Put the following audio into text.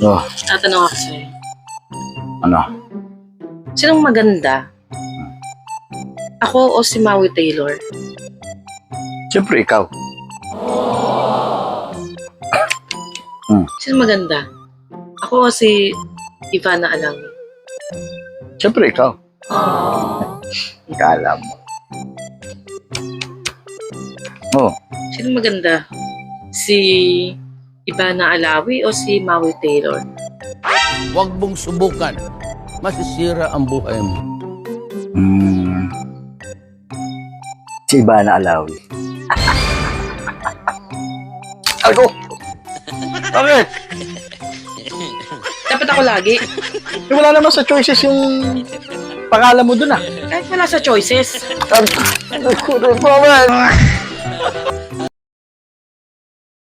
Oh, Tatanong ako sa'yo. ano? Sinong maganda? Ako o si Maui Taylor? Siyempre ikaw. Sinong maganda? Ako o si Ivana Alawi? Siyempre ikaw. Kala mo. Oh, Sinong maganda? Si Ivana Alawi o si Maui Taylor? Huwag mong subukan. Masisira ang buhay mo. si Ivana Alawi. Ako! Bakit? Dapat ako lagi. Eh, wala naman sa choices yung pangalan mo dun ah. Kahit wala sa choices. Ano ko rin pa man?